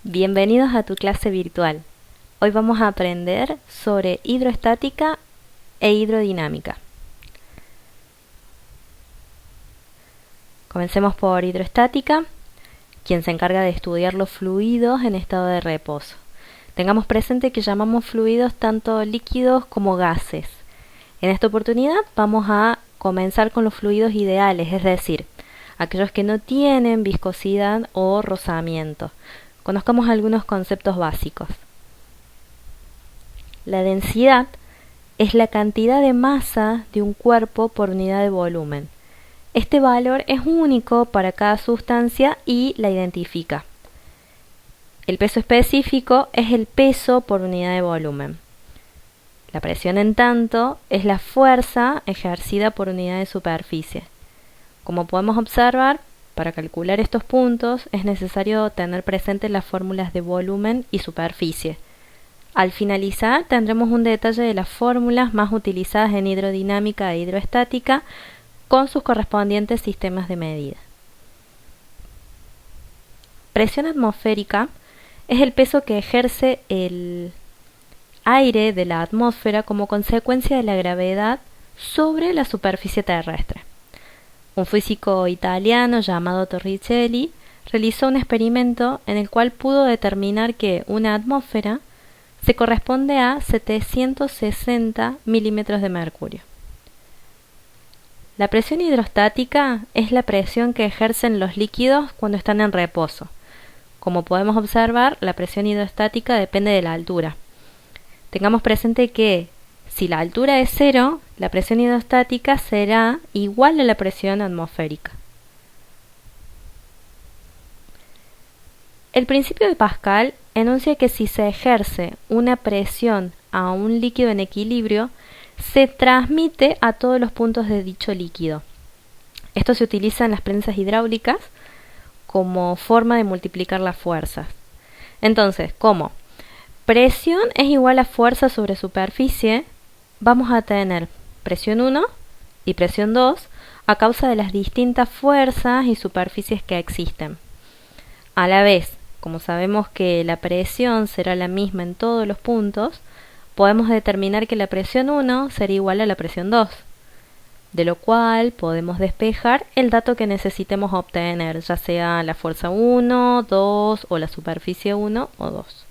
Bienvenidos a tu clase virtual. Hoy vamos a aprender sobre hidroestática e hidrodinámica. Comencemos por hidroestática, quien se encarga de estudiar los fluidos en estado de reposo. Tengamos presente que llamamos fluidos tanto líquidos como gases. En esta oportunidad vamos a comenzar con los fluidos ideales, es decir, aquellos que no tienen viscosidad o rozamiento. Conozcamos algunos conceptos básicos. La densidad es la cantidad de masa de un cuerpo por unidad de volumen. Este valor es único para cada sustancia y la identifica. El peso específico es el peso por unidad de volumen. La presión, en tanto, es la fuerza ejercida por unidad de superficie. Como podemos observar, para calcular estos puntos es necesario tener presentes las fórmulas de volumen y superficie. Al finalizar tendremos un detalle de las fórmulas más utilizadas en hidrodinámica e hidroestática con sus correspondientes sistemas de medida. Presión atmosférica es el peso que ejerce el aire de la atmósfera como consecuencia de la gravedad sobre la superficie terrestre. Un físico italiano llamado Torricelli realizó un experimento en el cual pudo determinar que una atmósfera se corresponde a 760 milímetros de mercurio. La presión hidrostática es la presión que ejercen los líquidos cuando están en reposo. Como podemos observar, la presión hidrostática depende de la altura. Tengamos presente que si la altura es 0, la presión hidrostática será igual a la presión atmosférica. El principio de Pascal enuncia que si se ejerce una presión a un líquido en equilibrio, se transmite a todos los puntos de dicho líquido. Esto se utiliza en las prensas hidráulicas como forma de multiplicar las fuerzas. Entonces, como presión es igual a fuerza sobre superficie, vamos a tener presión 1 y presión 2 a causa de las distintas fuerzas y superficies que existen. A la vez, como sabemos que la presión será la misma en todos los puntos, podemos determinar que la presión 1 será igual a la presión 2, de lo cual podemos despejar el dato que necesitemos obtener, ya sea la fuerza 1, 2 o la superficie 1 o 2.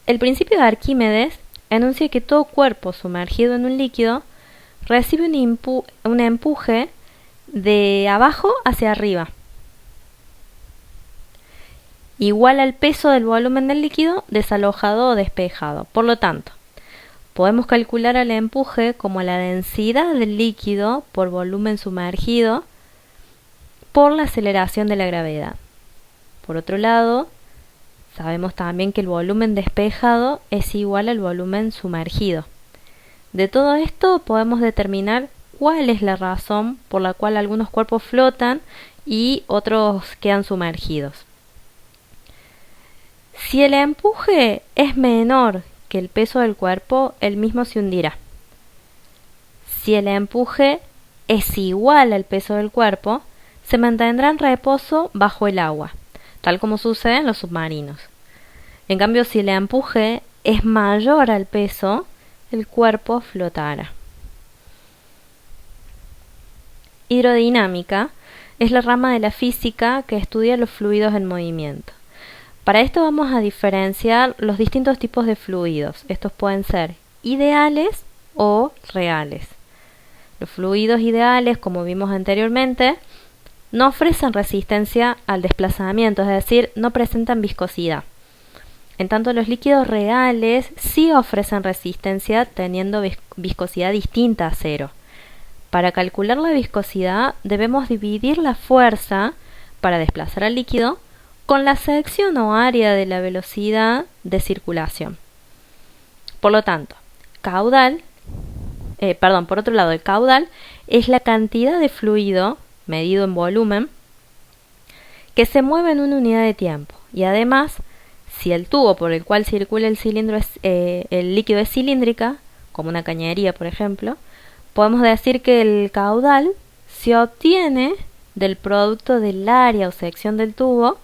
El principio de Arquímedes enuncia que todo cuerpo sumergido en un líquido recibe un empuje de abajo hacia arriba, igual al peso del volumen del líquido desalojado o despejado. Por lo tanto, podemos calcular el empuje como la densidad del líquido por volumen sumergido por la aceleración de la gravedad. Por otro lado, sabemos también que el volumen despejado es igual al volumen sumergido. De todo esto podemos determinar cuál es la razón por la cual algunos cuerpos flotan y otros quedan sumergidos. Si el empuje es menor que el peso del cuerpo, el mismo se hundirá. Si el empuje es igual al peso del cuerpo, se mantendrá en reposo bajo el agua, tal como sucede en los submarinos. En cambio, si el empuje es mayor al peso, el cuerpo flotará. Hidrodinámica es la rama de la física que estudia los fluidos en movimiento. Para esto vamos a diferenciar los distintos tipos de fluidos. Estos pueden ser ideales o reales. Los fluidos ideales, como vimos anteriormente, no ofrecen resistencia al desplazamiento, es decir, no presentan viscosidad. En tanto, los líquidos reales sí ofrecen resistencia teniendo viscosidad distinta a 0. Para calcular la viscosidad debemos dividir la fuerza para desplazar al líquido con la sección o área de la velocidad de circulación. Por lo tanto, por otro lado, el caudal es la cantidad de fluido medido en volumen que se mueve en una unidad de tiempo, y además, si el tubo por el cual circula el líquido es cilíndrica, como una cañería por ejemplo, podemos decir que el caudal se obtiene del producto del área o sección del tubo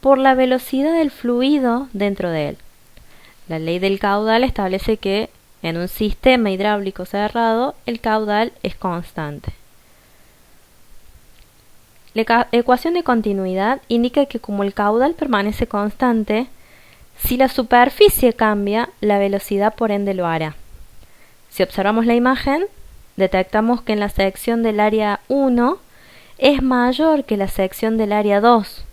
por la velocidad del fluido dentro de él. La ley del caudal establece que en un sistema hidráulico cerrado el caudal es constante. La ecuación de continuidad indica que como el caudal permanece constante, si la superficie cambia, la velocidad por ende lo hará. Si observamos la imagen, detectamos que en la sección del área 1 es mayor que la sección del área 2.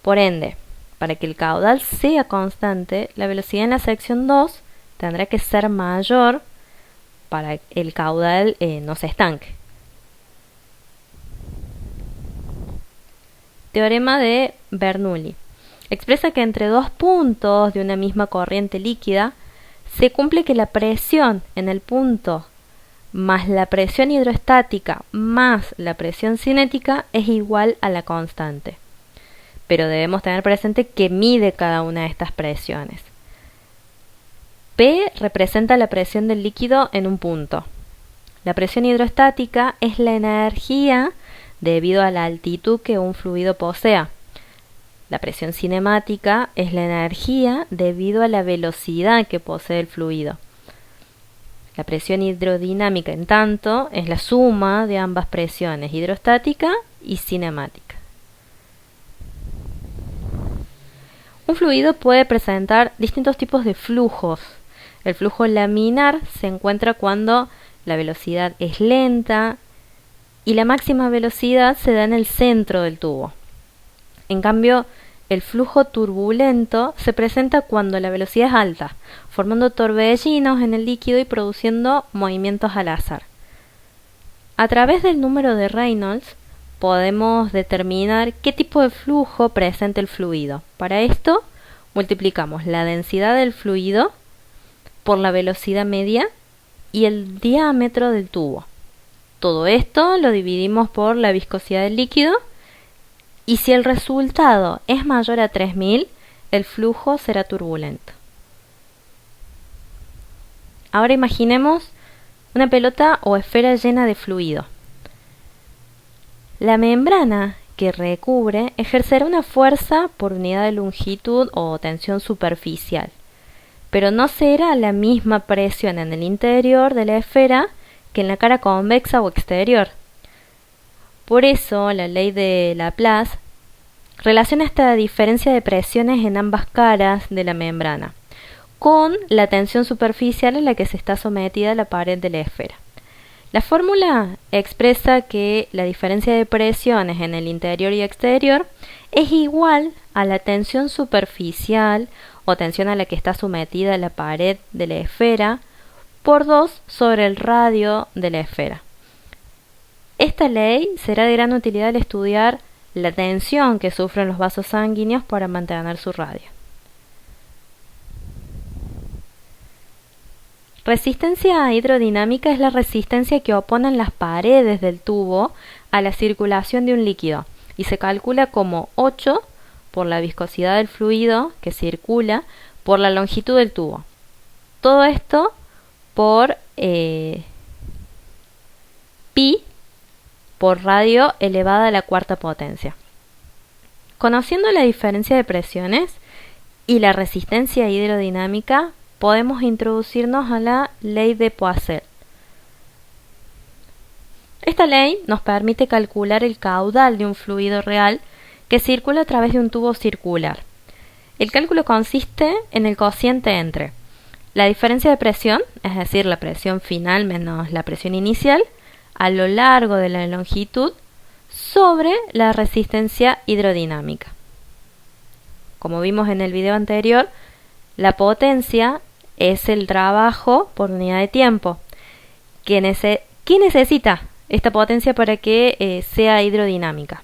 Por ende, para que el caudal sea constante, la velocidad en la sección 2 tendrá que ser mayor para que el caudal no se estanque. Teorema de Bernoulli. Expresa que entre dos puntos de una misma corriente líquida se cumple que la presión en el punto más la presión hidroestática más la presión cinética es igual a la constante. Pero debemos tener presente que mide cada una de estas presiones. P representa la presión del líquido en un punto. La presión hidroestática es la energía debido a la altitud que un fluido posea. La presión cinemática es la energía debido a la velocidad que posee el fluido. La presión hidrodinámica, en tanto, es la suma de ambas presiones, hidrostática y cinemática. Un fluido puede presentar distintos tipos de flujos. El flujo laminar se encuentra cuando la velocidad es lenta y la máxima velocidad se da en el centro del tubo. En cambio, el flujo turbulento se presenta cuando la velocidad es alta, formando torbellinos en el líquido y produciendo movimientos al azar. A través del número de Reynolds podemos determinar qué tipo de flujo presenta el fluido. Para esto, multiplicamos la densidad del fluido por la velocidad media y el diámetro del tubo. Todo esto lo dividimos por la viscosidad del líquido. Y si el resultado es mayor a 3000, el flujo será turbulento. Ahora imaginemos una pelota o esfera llena de fluido. La membrana que recubre ejercerá una fuerza por unidad de longitud o tensión superficial, pero no será la misma presión en el interior de la esfera que en la cara convexa o exterior. Por eso, la ley de Laplace relaciona esta diferencia de presiones en ambas caras de la membrana con la tensión superficial a la que se está sometida la pared de la esfera. La fórmula expresa que la diferencia de presiones en el interior y exterior es igual a la tensión superficial o tensión a la que está sometida la pared de la esfera por 2 sobre el radio de la esfera. Esta ley será de gran utilidad al estudiar la tensión que sufren los vasos sanguíneos para mantener su radio. Resistencia hidrodinámica es la resistencia que oponen las paredes del tubo a la circulación de un líquido y se calcula como 8 por la viscosidad del fluido que circula por la longitud del tubo. Todo esto por pi por radio elevada a la cuarta potencia. Conociendo la diferencia de presiones y la resistencia hidrodinámica, podemos introducirnos a la ley de Poiseuille. Esta ley nos permite calcular el caudal de un fluido real que circula a través de un tubo circular. El cálculo consiste en el cociente entre la diferencia de presión, es decir, la presión final menos la presión inicial, a lo largo de la longitud sobre la resistencia hidrodinámica. Como vimos en el video anterior, la potencia es el trabajo por unidad de tiempo. ¿Qué necesita esta potencia para que sea hidrodinámica?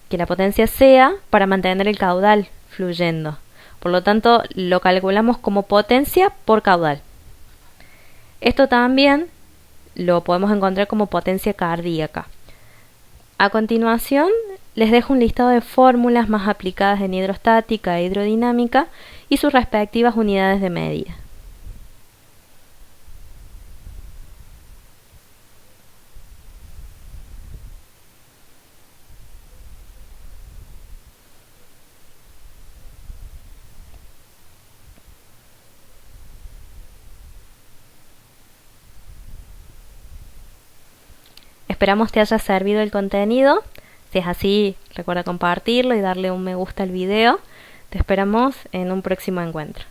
Que la potencia sea para mantener el caudal fluyendo. Por lo tanto, lo calculamos como potencia por caudal. Esto también lo podemos encontrar como potencia cardíaca. A continuación, les dejo un listado de fórmulas más aplicadas en hidrostática e hidrodinámica y sus respectivas unidades de medida. Esperamos te haya servido el contenido. Si es así, recuerda compartirlo y darle un me gusta al video. Te esperamos en un próximo encuentro.